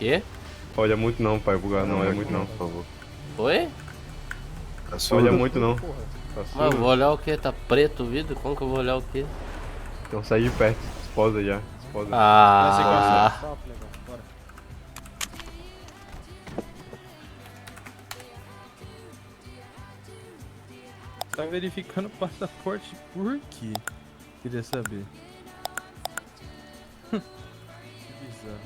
Quê? Olha muito não, pai, bugar. Não olha muito não, por favor. Oi? Tá Olha surdo? muito não. Porra. Tá Mas eu vou surdo? olhar o quê? Tá preto o vidro? Como que eu vou olhar o quê? Então sai de perto. Esposa já. Esposa. Já sei qual é Ah, o stop, legal. Bora. Tá verificando o passaporte por quê? Queria saber. Que bizarro.